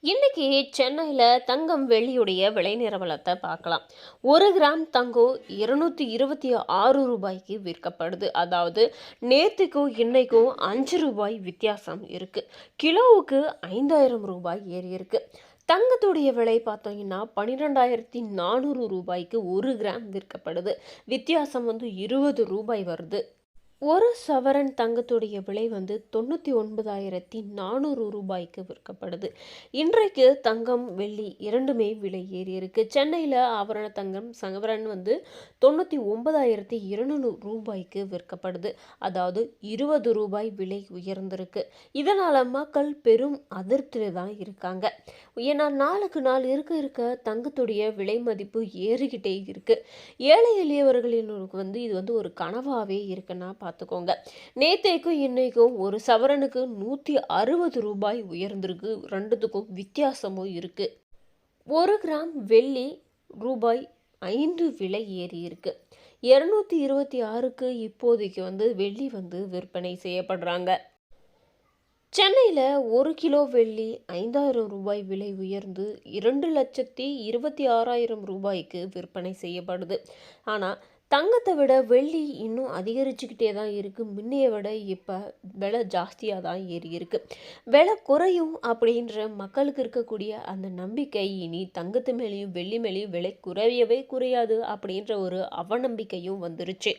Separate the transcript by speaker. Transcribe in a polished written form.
Speaker 1: இன்னைக்கு சென்னையில தங்கம் வெள்ளியுடைய விலை நிலவரத்தை பார்க்கலாம். 1 கிராம் தங்கம் ₹226 விற்கப்படுது. அதாவது நேத்துக்கும் இன்னைக்கும் ₹5 வித்தியாசம் இருக்கு. கிலோவுக்கு ₹5000 ஏறி இருக்கு. தங்கத்துடைய விலை பார்த்தீங்கன்னா ₹12,400 1 கிராம் விற்கப்படுது. வித்தியாசம் ₹20 வருது. ஒரு சவரன் தங்கத்துடைய விலை ₹99,400 விற்கப்படுது. இன்றைக்கு தங்கம், வெள்ளி இரண்டுமே விலை ஏறி இருக்கு. சென்னையில் ஆபரண தங்கம் சவரன் ₹99,200 விற்கப்படுது. அதாவது ₹20 விலை உயர்ந்திருக்கு. இதனால மக்கள் பெரும் அதிருப்தியில் தான் இருக்காங்க. ஏன்னா நாளுக்கு நாள் இருக்க இருக்க தங்கத்துடைய விலை மதிப்பு ஏறிக்கிட்டே இருக்கு. ஏழை எளியவர்களினுக்கு இது ஒரு கனவாவே இருக்குன்னா பார்த்துக்கோங்க. நேத்தைக்கும் இன்னைக்கும் ஒரு சவரனுக்கு ₹160 உயர்ந்திருக்கு. ரெண்டுத்துக்கும் வித்தியாசமும் இருக்கு. 1 கிராம் வெள்ளி ரூபாய் 5 விலை ஏறி இருக்கு. 226க்கு இப்போதைக்கு வெள்ளி விற்பனை செய்யப்படுறாங்க. சென்னையில் 1 கிலோ வெள்ளி ₹5000 விலை உயர்ந்து ₹2,26,000 விற்பனை செய்யப்படுது. ஆனால் தங்கத்தை விட வெள்ளி இன்னும் அதிகரிச்சுக்கிட்டே தான் இருக்குது. முன்னைய விட இப்போ விலை ஜாஸ்தியாக தான் ஏறி இருக்கு. விலை குறையும் அப்படின்ற மக்களுக்கு இருக்கக்கூடிய அந்த நம்பிக்கை இனி தங்கத்து மேலேயும் வெள்ளி மேலேயும் விலை குறையவே குறையாது அப்படின்ற ஒரு அவநம்பிக்கையும் வந்துருச்சு.